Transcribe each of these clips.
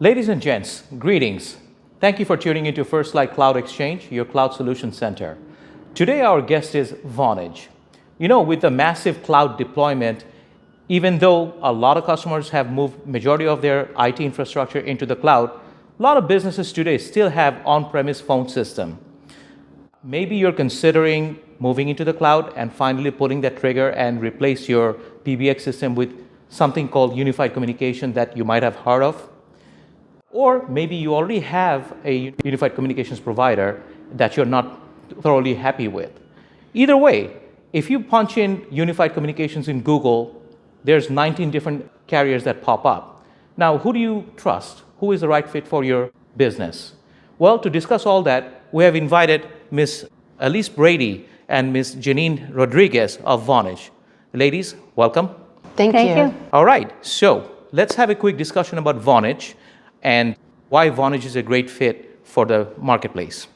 Ladies and gents, greetings. Thank you for tuning into Firstlight Cloud Xchange, your cloud solution center. Today our guest is Vonage. With the massive cloud deployment, even though a lot of customers have moved majority of their IT infrastructure into the cloud, a lot of businesses today still have on-premise phone system. Maybe you're considering moving into the cloud and finally pulling that trigger and replace your PBX system with something called unified communication that you might have heard of. Or maybe you already have a unified communications provider that you're not thoroughly happy with. Either way, if you punch in unified communications in Google, there's 19 different carriers that pop up. Now, who do you trust? Who is the right fit for your business? Well, to discuss all that, we have invited Ms. Elise Brady and Ms. Janine Rodriguez of Vonage. Ladies, welcome. Thank you. All right, so let's have a quick discussion about Vonage and why Vonage is a great fit for the marketplace.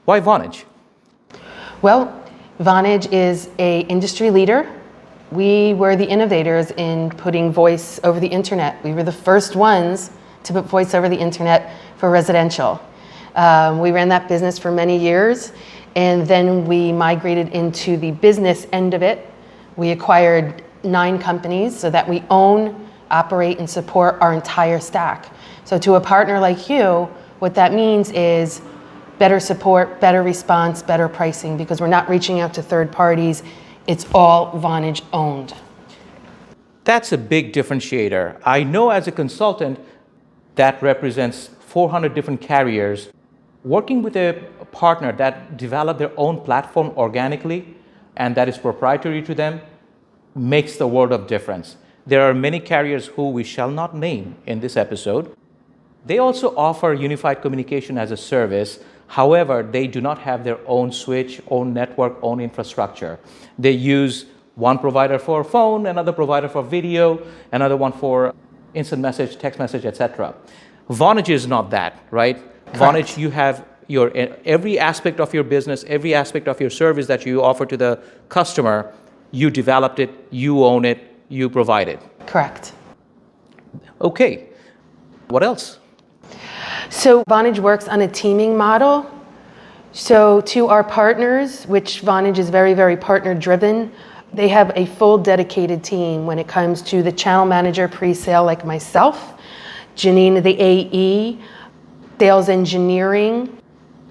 Why Vonage? Well, Vonage is an industry leader. We were the innovators in putting voice over the internet. We were the first ones to put voice over the internet for residential. We ran that business for many years, and then we migrated into the business end of it. We acquired 9 companies so that we own, operate, and support our entire stack. So to a partner like you, what that means is better support, better response, better pricing, because we're not reaching out to third parties. It's all Vonage owned. That's a big differentiator. I know as a consultant that represents 400 different carriers. Working with a partner that developed their own platform organically and that is proprietary to them makes the world of difference. There are many carriers who we shall not name in this episode. They also offer unified communication as a service. However, they do not have their own switch, own network, own infrastructure. They use one provider for phone, another provider for video, another one for instant message, text message, etc. Vonage is not that, right? Correct. Vonage, you have your every aspect of your business, every aspect of your service that you offer to the customer, you developed it, you own it, you provide it. Correct. Okay, what else? So Vonage works on a teaming model. So to our partners, which Vonage is very, very partner driven, they have a full dedicated team when it comes to the channel manager pre-sale like myself, Janine, the AE, sales engineering,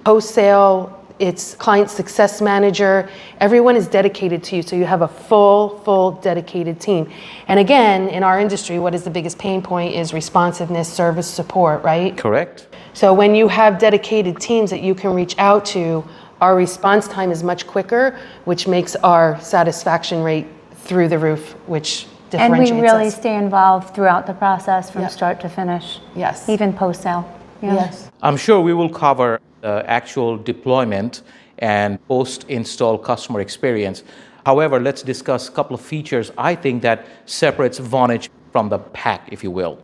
post-sale, it's client success manager. Everyone is dedicated to you, so you have a full dedicated team. And again, in our industry, what is the biggest pain point is responsiveness, service support, right? Correct. So when you have dedicated teams that you can reach out to, our response time is much quicker, which makes our satisfaction rate through the roof, which differentiates us. And we really stay involved throughout the process from start to finish. Yes. Even post-sale. Yeah. Yes. I'm sure we will cover the actual deployment and post-install customer experience. However, let's discuss a couple of features I think that separates Vonage from the pack, if you will.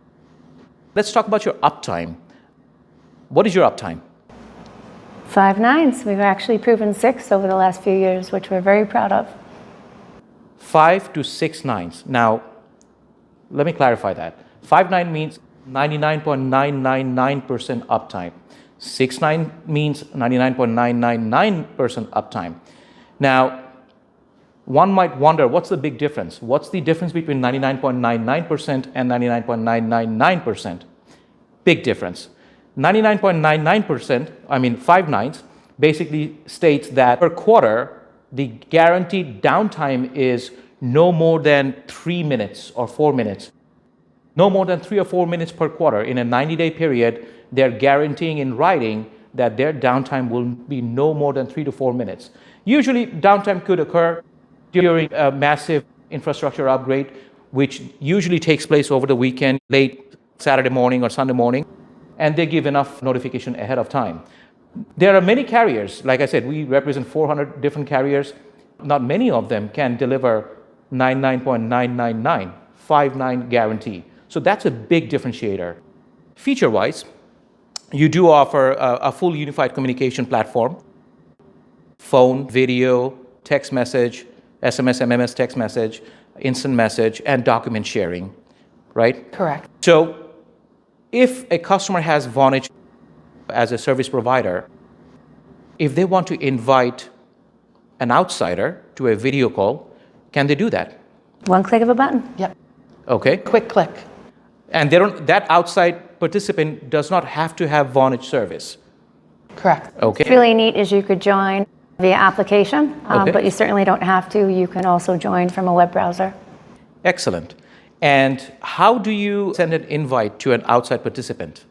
Let's talk about your uptime. What is your uptime? 5 nines. We've actually proven 6 over the last few years, which we're very proud of. 5 to 6 nines. Now, let me clarify that. 5.9 means 99.999% uptime. 6.9 means 99.999% uptime. Now, one might wonder, what's the big difference? What's the difference between 99.99% and 99.999%? Big difference. 99.99%, 5 nines, basically states that per quarter, the guaranteed downtime is no more than 3 minutes or 4 minutes. No more than 3 or 4 minutes per quarter. In a 90-day period, they're guaranteeing in writing that their downtime will be no more than 3 to 4 minutes. Usually, downtime could occur during a massive infrastructure upgrade, which usually takes place over the weekend, late Saturday morning or Sunday morning, and they give enough notification ahead of time. There are many carriers. Like I said, we represent 400 different carriers. Not many of them can deliver 99.999, 5.9 guarantee. So that's a big differentiator. Feature-wise, you do offer a full unified communication platform, phone, video, text message, SMS, MMS text message, instant message, and document sharing, right? Correct. So if a customer has Vonage as a service provider, if they want to invite an outsider to a video call, can they do that? One click of a button. Yep. Okay. Quick click. And that outside participant does not have to have Vonage service. Correct. Okay. What's really neat is you could join via application, Okay. but you certainly don't have to. You can also join from a web browser. Excellent. And how do you send an invite to an outside participant?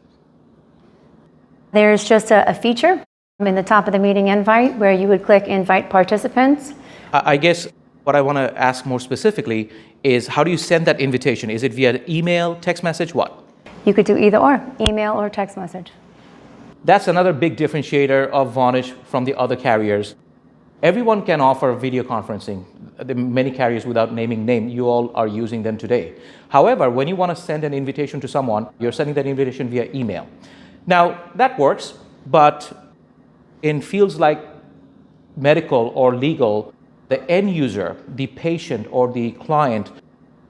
There's just a feature in the top of the meeting invite where you would click invite participants. I guess what I want to ask more specifically is how do you send that invitation? Is it via email, text message, what? You could do either or, email or text message. That's another big differentiator of Vonage from the other carriers. Everyone can offer video conferencing. The many carriers, without naming name, you all are using them today. However, when you want to send an invitation to someone, you're sending that invitation via email. Now, that works, but in fields like medical or legal, the end user, the patient or the client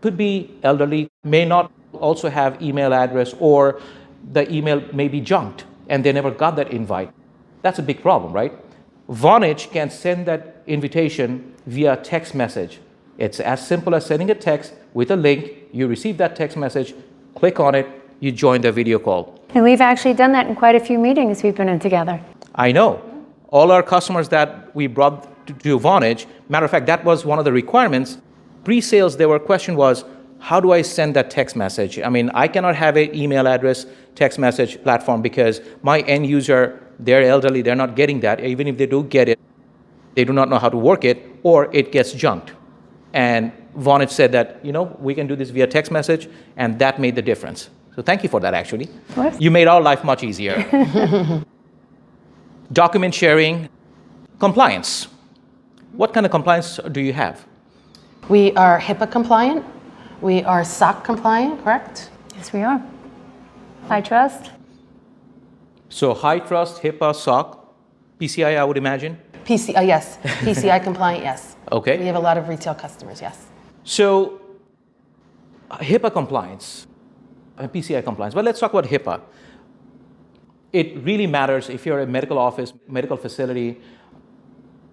could be elderly, may not also have email address, or the email may be junked and they never got that invite. That's a big problem, right? Vonage can send that invitation via text message. It's as simple as sending a text with a link. You receive that text message, click on it, you join the video call. And we've actually done that in quite a few meetings we've been in together. I know. All our customers that we brought to Vonage, matter of fact, that was one of the requirements. Pre-sales, their question was, how do I send that text message? I mean, I cannot have an email address text message platform because my end user, they're elderly, they're not getting that. Even if they do get it, they do not know how to work it, or it gets junked. And Vonage said that, we can do this via text message, and that made the difference. So thank you for that, actually. Of course. You made our life much easier. Document sharing, compliance. What kind of compliance do you have? We are HIPAA compliant. We are SOC compliant, correct? Yes, we are. I trust. So high trust, HIPAA, SOC, PCI, I would imagine. Yes. PCI compliant, yes. Okay. We have a lot of retail customers, yes. So HIPAA compliance and PCI compliance. Well, let's talk about HIPAA. It really matters if you're a medical office, medical facility,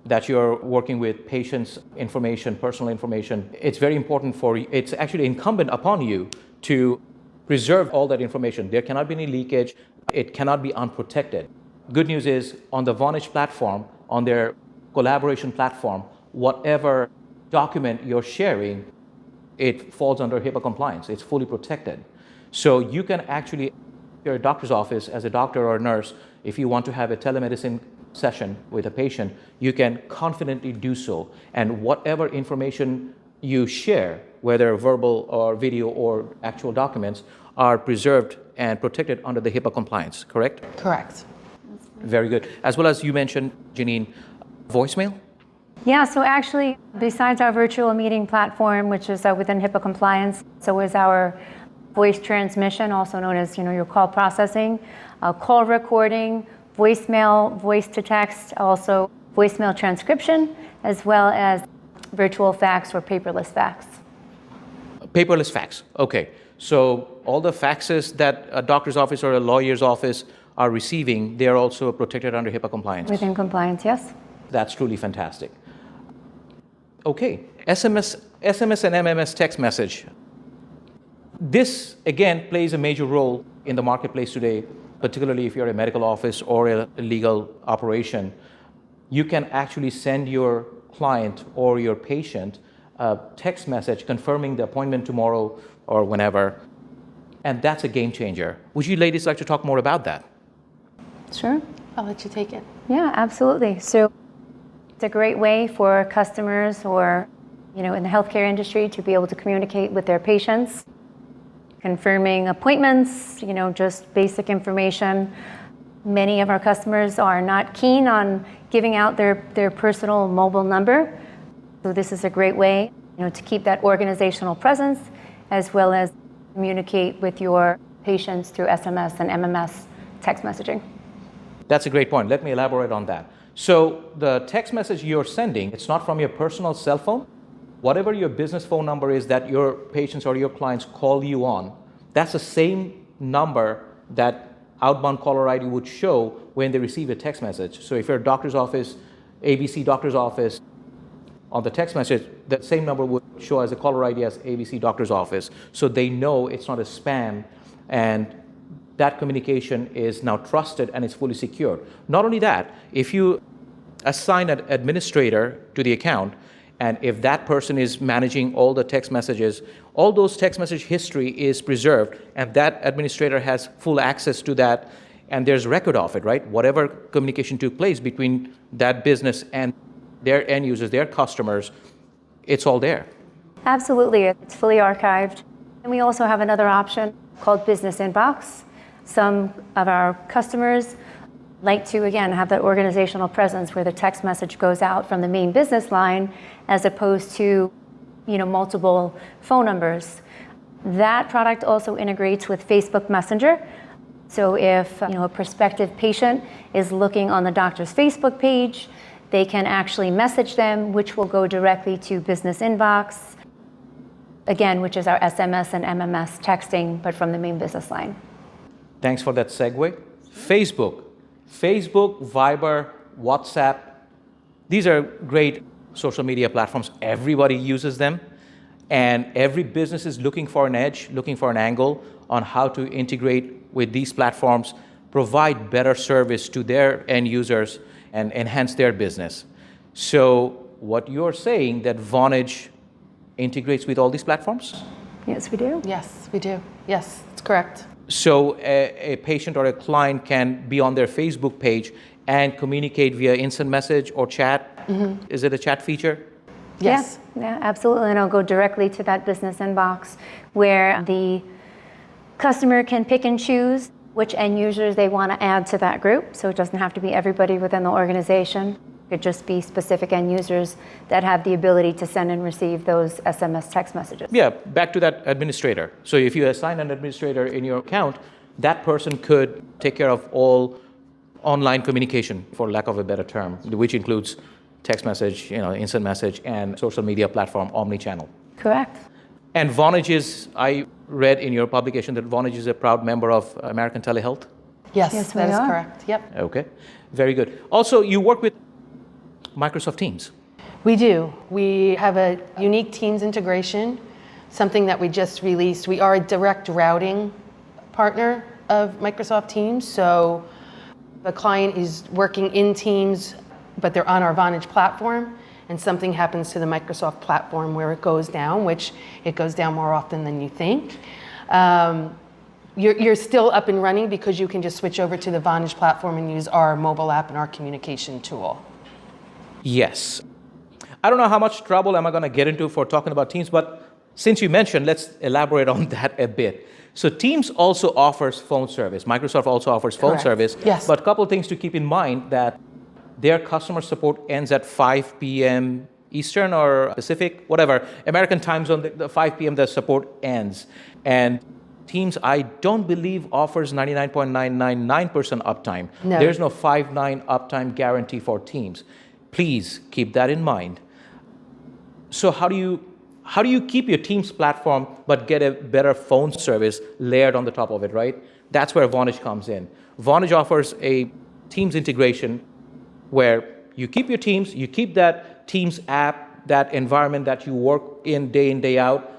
that you're working with patients' information, personal information. It's very important it's actually incumbent upon you to preserve all that information. There cannot be any leakage. It cannot be unprotected. Good news is on the Vonage platform, on their collaboration platform, whatever document you're sharing, it falls under HIPAA compliance. It's fully protected. So you can actually, if you're a doctor's office, as a doctor or a nurse, if you want to have a telemedicine session with a patient, you can confidently do so. And whatever information you share, whether verbal or video or actual documents, are preserved and protected under the HIPAA compliance, correct? Correct. Very good. As well as you mentioned, Janine, voicemail? Yeah, so actually, besides our virtual meeting platform, which is within HIPAA compliance, so is our voice transmission, also known as your call processing, call recording, voicemail, voice to text, also voicemail transcription, as well as virtual fax or paperless fax. Paperless fax, okay. So all the faxes that a doctor's office or a lawyer's office are receiving, they are also protected under HIPAA compliance. Within compliance, yes. That's truly fantastic. Okay, SMS and MMS text message. This, again, plays a major role in the marketplace today, particularly if you're a medical office or a legal operation. You can actually send your client or your patient a text message confirming the appointment tomorrow or whenever, and that's a game changer. Would you ladies like to talk more about that? Sure. I'll let you take it. Yeah, absolutely. So it's a great way for customers or, in the healthcare industry to be able to communicate with their patients, confirming appointments, just basic information. Many of our customers are not keen on giving out their personal mobile number. So this is a great way, to keep that organizational presence as well as communicate with your patients through SMS and MMS text messaging. That's a great point. Let me elaborate on that. So the text message you're sending, it's not from your personal cell phone. Whatever your business phone number is that your patients or your clients call you on, that's the same number that outbound caller ID would show when they receive a text message. So if you're a doctor's office, ABC doctor's office, on the text message, that same number would show as a caller ID as ABC doctor's office. So they know it's not a spam, and that communication is now trusted and it's fully secured. Not only that, if you assign an administrator to the account, and if that person is managing all the text messages, all those text message history is preserved, and that administrator has full access to that, and there's record of it, right? Whatever communication took place between that business and their end users, their customers, it's all there. Absolutely, it's fully archived. And we also have another option called Business Inbox. Some of our customers like to, again, have that organizational presence where the text message goes out from the main business line as opposed to, multiple phone numbers. That product also integrates with Facebook Messenger. So if, a prospective patient is looking on the doctor's Facebook page, they can actually message them, which will go directly to Business Inbox, again, which is our SMS and MMS texting, but from the main business line. Thanks for that segue. Facebook, Viber, WhatsApp, these are great social media platforms. Everybody uses them, and every business is looking for an edge, looking for an angle on how to integrate with these platforms, provide better service to their end users, and enhance their business. So what you're saying, that Vonage integrates with all these platforms? Yes, we do. Yes, we do. Yes, that's correct. So a patient or a client can be on their Facebook page and communicate via instant message or chat. Mm-hmm. Is it a chat feature? Yes. Yeah, absolutely. And I'll go directly to that business inbox where the customer can pick and choose which end users they want to add to that group. So it doesn't have to be everybody within the organization. It could just be specific end users that have the ability to send and receive those SMS text messages. Yeah, back to that administrator. So if you assign an administrator in your account, that person could take care of all online communication, for lack of a better term, which includes text message, instant message, and social media platform, omni-channel. Correct. And Vonage is, I read in your publication that Vonage is a proud member of American Telehealth? Yes, that is correct. Yep. Okay, very good. Also, you work with Microsoft Teams. We do. We have a unique Teams integration, something that we just released. We are a direct routing partner of Microsoft Teams, so the client is working in Teams, but they're on our Vonage platform, and something happens to the Microsoft platform where it goes down, which it goes down more often than you think. You're still up and running because you can just switch over to the Vonage platform and use our mobile app and our communication tool. Yes. I don't know how much trouble am I going to get into for talking about Teams, but since you mentioned, let's elaborate on that a bit. So Teams also offers phone service. Microsoft also offers phone service. Yes. But a couple of things to keep in mind, that their customer support ends at 5 p.m. Eastern or Pacific, whatever. American time zone, the 5 p.m. the support ends. And Teams, I don't believe, offers 99.999% uptime. No. There's no 5.9 uptime guarantee for Teams. Please keep that in mind. So how do you keep your Teams platform but get a better phone service layered on the top of it, right? That's where Vonage comes in. Vonage offers a Teams integration where you keep your Teams, you keep that Teams app, that environment that you work in, day out.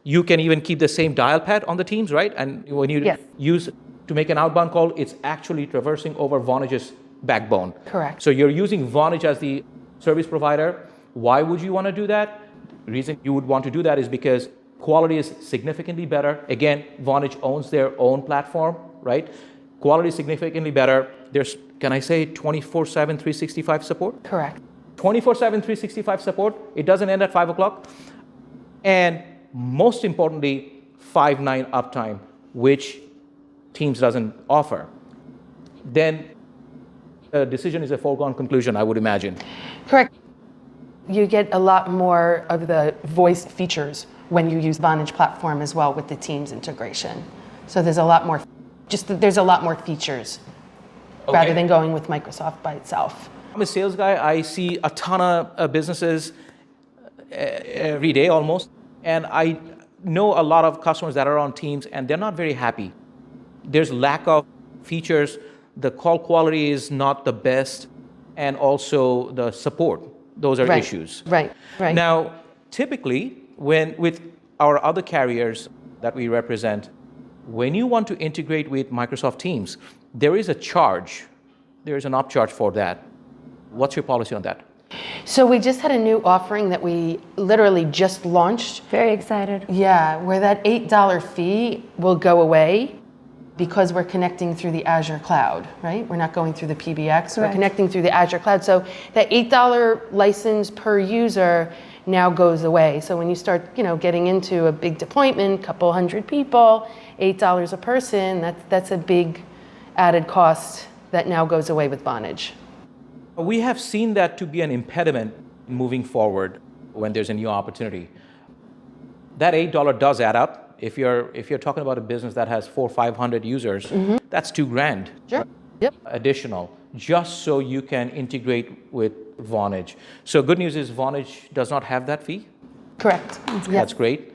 You can even keep the same dial pad on the Teams, right? And when you use to make an outbound call, it's actually traversing over Vonage's backbone. Correct. So you're using Vonage as the service provider. Why would you want to do that? The reason you would want to do that is because quality is significantly better. Again, Vonage owns their own platform, right? Quality is significantly better. There's, can I say, 24/7, 365 support? Correct. 24/7, 365 support. It doesn't end at 5 o'clock. And most importantly, 5.9 uptime, which Teams doesn't offer. Then the decision is a foregone conclusion, I would imagine. Correct. You get a lot more of the voice features when you use Vonage platform as well with the Teams integration. So there's a lot more, there's a lot more features rather than going with Microsoft by itself. I'm a sales guy. I see a ton of businesses every day almost, and I know a lot of customers that are on Teams and they're not very happy. there's lack of features, the call quality is not the best, and also the support. Those are issues. Right. Now, typically, with our other carriers that we represent, when you want to integrate with Microsoft Teams, there is a charge. There is an upcharge for that. What's your policy on that? So we just had a new offering that we literally just launched. Very excited. Yeah, where that $8 fee will go away because we're connecting through the Azure cloud, right? We're not going through the PBX, we're connecting through the Azure cloud. So that $8 license per user now goes away. So when you start, getting into a big deployment, couple hundred people, $8 a person, that's a big added cost that now goes away with Vonage. We have seen that to be an impediment moving forward when there's a new opportunity. That $8 does add up. If you're talking about a business that has 400 or 500 users, that's $2,000 Sure. Yep. additional, just so you can integrate with Vonage. So good news is Vonage does not have that fee. Correct. That's great.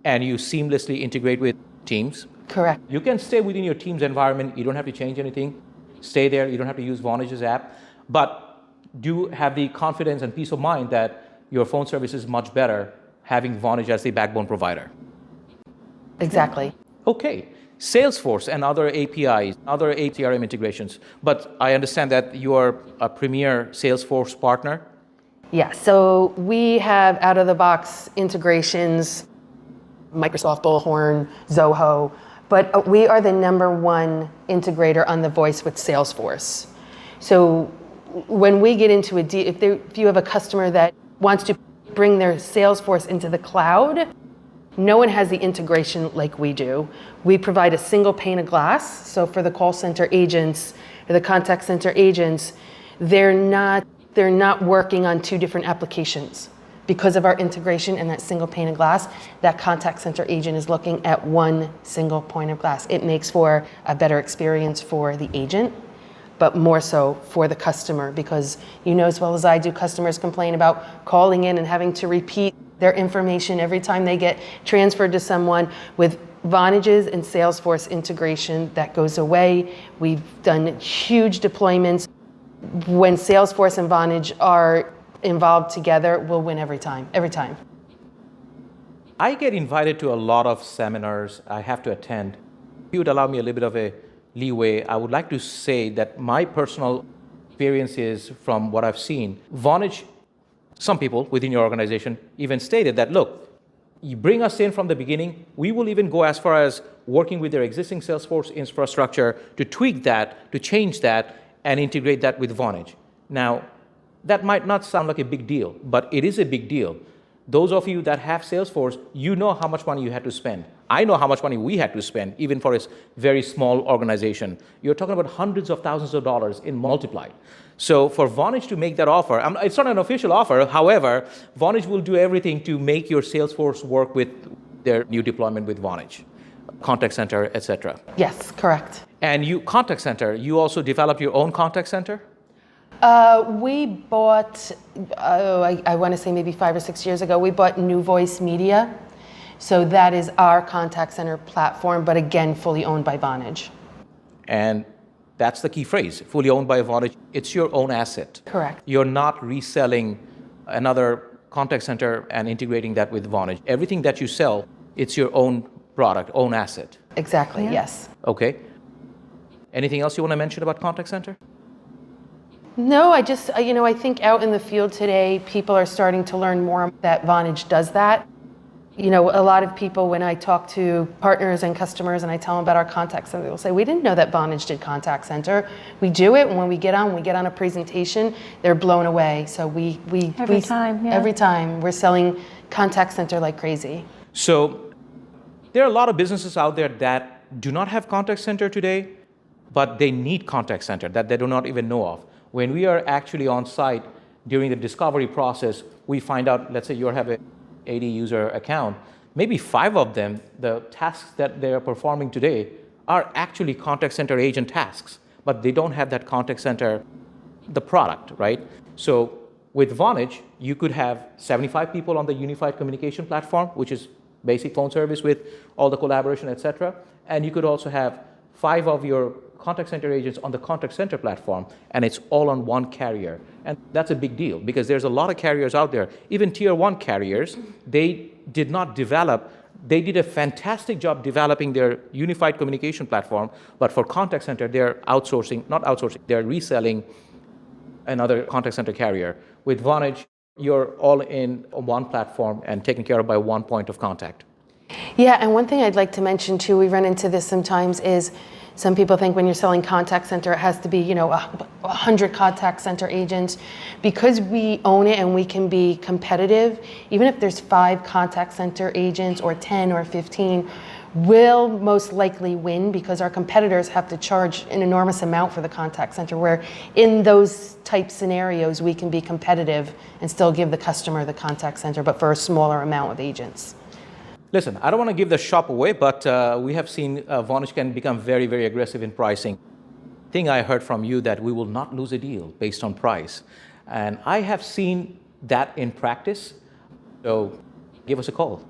And you seamlessly integrate with Teams. Correct. You can stay within your Teams environment. You don't have to change anything. Stay there. You don't have to use Vonage's app. But do have the confidence and peace of mind that your phone service is much better having Vonage as the backbone provider. Exactly. Okay. Salesforce and other APIs, other CRM integrations. But I understand that you are a premier Salesforce partner. Yeah, so we have out-of-the-box integrations, Microsoft Bullhorn, Zoho, but we are the #1 integrator on the voice with Salesforce. So when we get into a deal, if you have a customer that wants to bring their Salesforce into the cloud, no one has the integration like we do. We provide a single pane of glass. So for the call center agents or the contact center agents, they're not working on 2 different applications. Because of our integration and that single pane of glass, that contact center agent is looking at 1 single point of glass. It makes for a better experience for the agent, but more so for the customer, because you know as well as I do, customers complain about calling in and having to repeat their information every time they get transferred to someone. With Vonage's and Salesforce integration, that goes away. We've done huge deployments. When Salesforce and Vonage are involved together, we'll win every time. I get invited to a lot of seminars I have to attend. If you would allow me a little bit of a leeway, I would like to say that my personal experience is, from what I've seen, Vonage, some people within your organization even stated that, look, you bring us in from the beginning, we will even go as far as working with their existing Salesforce infrastructure to tweak that, to change that, and integrate that with Vonage. Now, that might not sound like a big deal, but it is a big deal. Those of you that have Salesforce, you know how much money you had to spend. I know how much money we had to spend, even for a very small organization. You're talking about hundreds of thousands of dollars in multiplied. So for Vonage to make that offer, it's not an official offer. However, Vonage will do everything to make your Salesforce work with their new deployment with Vonage, contact center, etc. Yes, correct. And contact center, you also developed your own contact center? We bought, I want to say maybe 5 or 6 years ago, we bought New Voice Media. So that is our contact center platform, but again, fully owned by Vonage. And that's the key phrase, fully owned by Vonage. It's your own asset. Correct. You're not reselling another contact center and integrating that with Vonage. Everything that you sell, it's your own product, own asset. Exactly, yes. Okay. Anything else you want to mention about contact center? No, I just, I think out in the field today, people are starting to learn more that Vonage does that. A lot of people, when I talk to partners and customers and I tell them about our contact center, they'll say, we didn't know that Vonage did contact center. We do it, and when we get on a presentation, they're blown away. So every time we're selling contact center like crazy. So there are a lot of businesses out there that do not have contact center today, but they need contact center that they do not even know of. When we are actually on site during the discovery process, we find out, let's say you have an 80 user account, maybe 5 of them, the tasks that they are performing today are actually contact center agent tasks, but they don't have that contact center, the product, right? So with Vonage, you could have 75 people on the unified communication platform, which is basic phone service with all the collaboration, etc. and you could also have 5 of your contact center agents on the contact center platform, and it's all on one carrier. And that's a big deal because there's a lot of carriers out there, even tier 1 carriers. They did not develop, they did a fantastic job developing their unified communication platform, but for contact center, they're outsourcing, not outsourcing, they're reselling another contact center carrier. With Vonage, you're all in one platform and taken care of by one point of contact. Yeah, and one thing I'd like to mention too, we run into this sometimes, is some people think when you're selling contact center, it has to be, 100 contact center agents. Because we own it and we can be competitive, even if there's 5 contact center agents or 10 or 15, we'll most likely win because our competitors have to charge an enormous amount for the contact center, where in those type scenarios, we can be competitive and still give the customer the contact center, but for a smaller amount of agents. Listen, I don't want to give the shop away, but we have seen Vonage can become very, very aggressive in pricing. Thing I heard from you that we will not lose a deal based on price. And I have seen that in practice, so give us a call.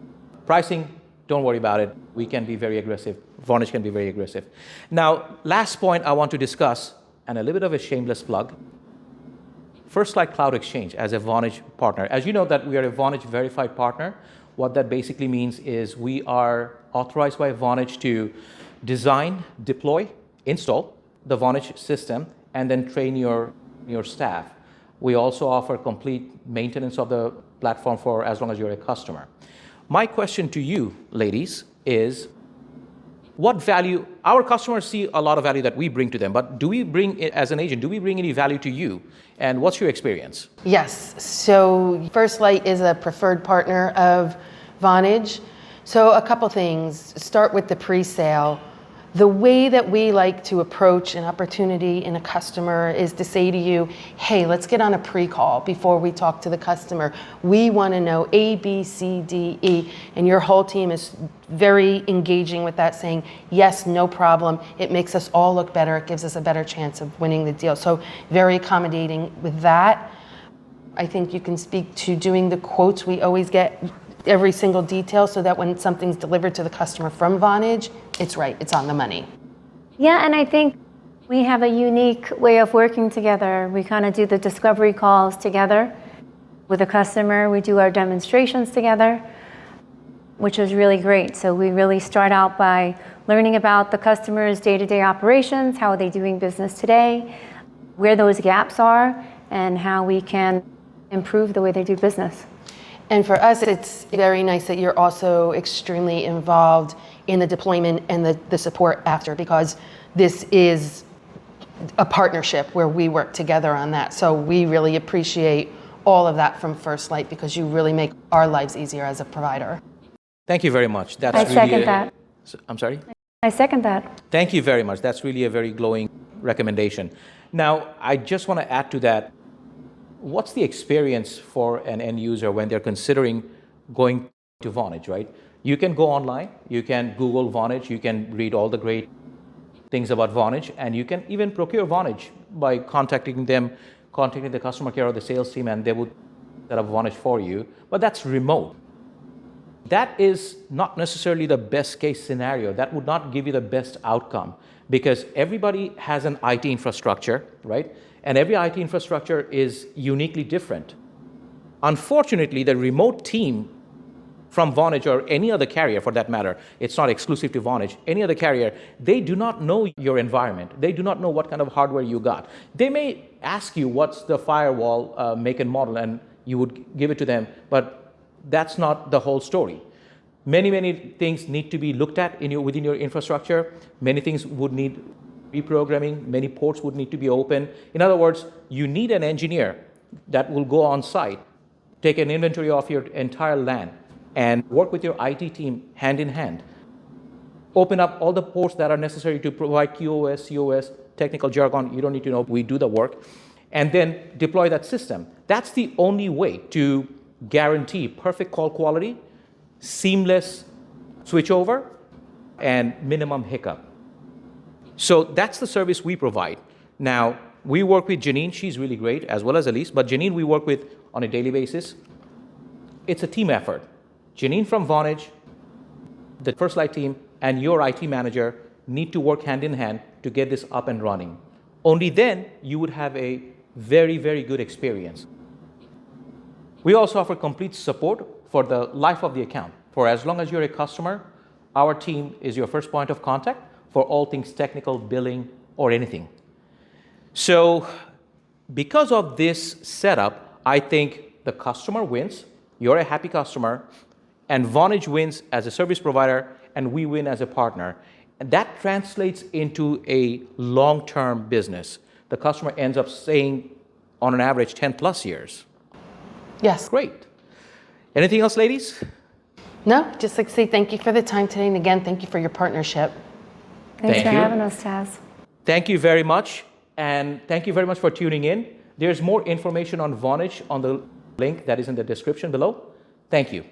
Pricing, don't worry about it. We can be very aggressive. Vonage can be very aggressive. Now, last point I want to discuss, and a little bit of a shameless plug, Firstlight Cloud Xchange as a Vonage partner. As you know that we are a Vonage verified partner. What that basically means is we are authorized by Vonage to design, deploy, install the Vonage system, and then train your staff. We also offer complete maintenance of the platform for as long as you're a customer. My question to you, ladies, is what value, our customers see a lot of value that we bring to them, but do we bring, as an agent, do we bring any value to you? And what's your experience? Yes, so Firstlight is a preferred partner of Vonage. So a couple things. Start with the pre-sale. The way that we like to approach an opportunity in a customer is to say to you, hey, let's get on a pre-call before we talk to the customer. We want to know A, B, C, D, E. And your whole team is very engaging with that, saying, yes, no problem. It makes us all look better. It gives us a better chance of winning the deal. So very accommodating with that. I think you can speak to doing the quotes. We always get every single detail so that when something's delivered to the customer from Vonage, it's right, it's on the money. Yeah, and I think we have a unique way of working together. We kind of do the discovery calls together with the customer. We do our demonstrations together, which is really great. So we really start out by learning about the customer's day-to-day operations, how are they doing business today, where those gaps are, and how we can improve the way they do business. And for us, it's very nice that you're also extremely involved in the deployment and the support after, because this is a partnership where we work together on that. So we really appreciate all of that from Firstlight, because you really make our lives easier as a provider. Thank you very much. That's I really second that. I'm sorry? I second that. Thank you very much. That's really a very glowing recommendation. Now, I just want to add to that. What's the experience for an end user when they're considering going to Vonage, right? You can go online, you can Google Vonage, you can read all the great things about Vonage, and you can even procure Vonage by contacting the customer care or the sales team, and they would set up Vonage for you. But that's remote. That is not necessarily the best case scenario. That would not give you the best outcome, because everybody has an IT infrastructure, right? And every IT infrastructure is uniquely different. Unfortunately, the remote team from Vonage or any other carrier for that matter, it's not exclusive to Vonage, any other carrier, they do not know your environment. They do not know what kind of hardware you got. They may ask you what's the firewall make and model, and you would give it to them, but that's not the whole story. Many things need to be looked at within your infrastructure. Many things would need reprogramming, many ports would need to be open. In other words, you need an engineer that will go on site, take an inventory of your entire LAN, and work with your IT team hand in hand. Open up all the ports that are necessary to provide QoS, CoS, technical jargon, you don't need to know, we do the work, and then deploy that system. That's the only way to guarantee perfect call quality, seamless switchover, and minimum hiccup. So that's the service we provide. Now, we work with Janine, she's really great, as well as Elise, but Janine we work with on a daily basis. It's a team effort. Janine from Vonage, the Firstlight team, and your IT manager need to work hand in hand to get this up and running. Only then you would have a very, very good experience. We also offer complete support for the life of the account. For as long as you're a customer, our team is your first point of contact for all things technical, billing, or anything. So because of this setup, I think the customer wins, you're a happy customer, and Vonage wins as a service provider, and we win as a partner. And that translates into a long-term business. The customer ends up staying on an average 10 plus years. Yes. Great. Anything else, ladies? No, just like to say thank you for the time today, and again, thank you for your partnership. Thanks Thank for you. having us, Taz. Thank you very much, and thank you very much for tuning in. There's more information on Vonage on the link that is in the description below. Thank you.